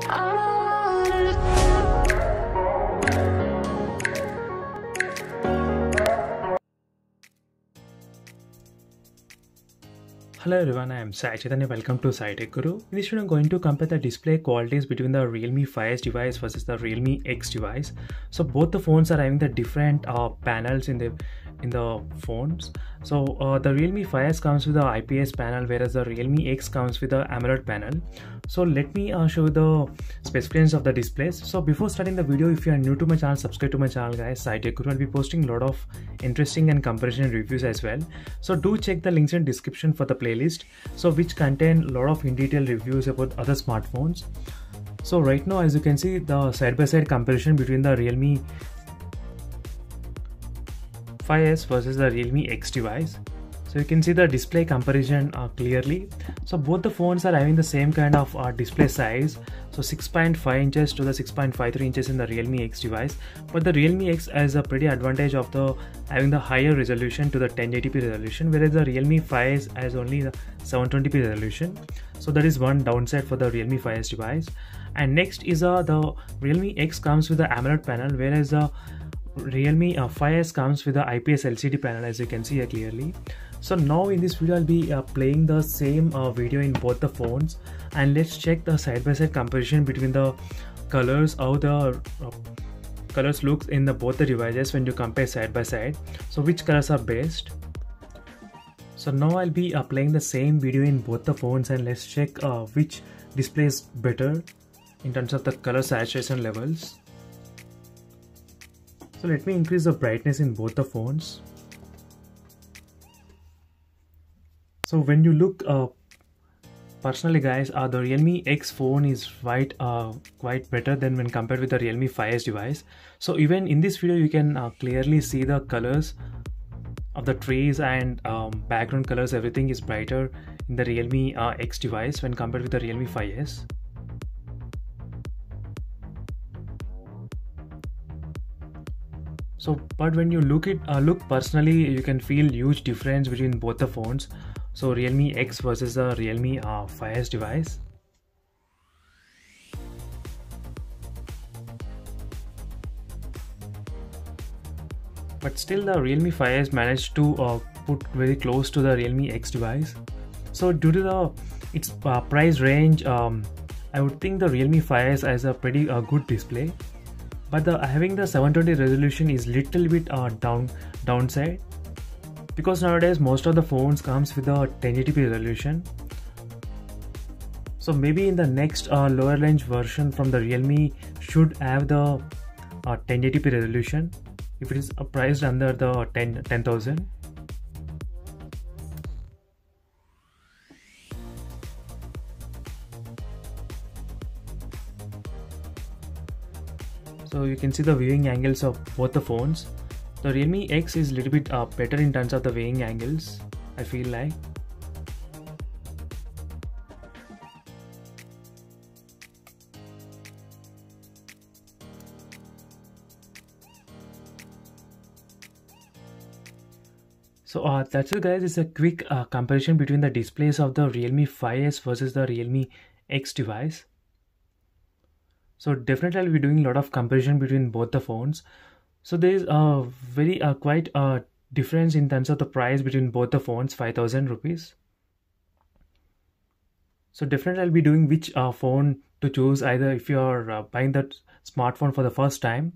Hello everyone, I am Sai Chaitanya. Welcome to Sai Tech Guru. In this video, I'm going to compare the display qualities between the Realme 5S device versus the Realme X device. So both the phones are having the different panels in the phones. So the Realme 5S comes with the IPS panel, whereas the Realme X comes with the AMOLED panel. So let me show you the specifications of the displays. So before starting the video, if you are new to my channel, subscribe to my channel guys. Sai Tech Guru will be posting a lot of interesting and comparison reviews as well. So do check the links in description for the playlist, so which contain a lot of in detail reviews about other smartphones. So right now, as you can see, the side-by-side comparison between the Realme 5S versus the Realme X device. So you can see the display comparison clearly. So both the phones are having the same kind of display size, so 6.5 inches to the 6.53 inches in the Realme X device, but the Realme X has a pretty advantage of the having the higher resolution to the 1080p resolution, whereas the Realme 5S has only the 720p resolution. So that is one downside for the Realme 5S device. And next is the Realme X comes with the AMOLED panel, whereas the Realme 5S comes with the IPS LCD panel, as you can see here clearly. So now in this video I'll be playing the same video in both the phones, and let's check the side-by-side comparison between the colors, how the colors looks in both the devices when you compare side by side. So which colors are best. So now I'll be playing the same video in both the phones, and let's check which display is better in terms of the color saturation levels. So let me increase the brightness in both the phones. So when you look personally guys, the Realme X phone is quite better than when compared with the Realme 5S device. So even in this video you can clearly see the colors of the trees and background colors, everything is brighter in the Realme X device when compared with the Realme 5S. So but when you look personally, you can feel huge difference between both the phones. So Realme X versus the Realme 5S device. But still the Realme 5S managed to put very close to the Realme X device. So due to its price range, I would think the Realme 5S has a pretty good display. But having the 720 resolution is little bit downside, because nowadays most of the phones comes with a 1080p resolution. So maybe in the next lower range version from the Realme should have the 1080p resolution if it is priced under the 10,000. So you can see the viewing angles of both the phones. The Realme X is a little bit better in terms of the viewing angles, I feel like. So that's it guys, it's a quick comparison between the displays of the Realme 5S versus the Realme X device. So definitely I'll be doing a lot of comparison between both the phones. So there is a very quite difference in terms of the price between both the phones, 5,000 rupees. So definitely I'll be doing which phone to choose, either if you are buying that smartphone for the first time.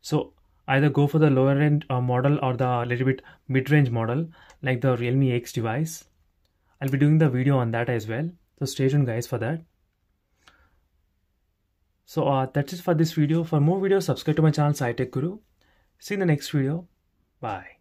So either go for the lower end model or the little bit mid-range model like the Realme X device. I'll be doing the video on that as well. So stay tuned guys for that. So that's it for this video. For more videos, subscribe to my channel Sai Tech Guru. See you in the next video. Bye.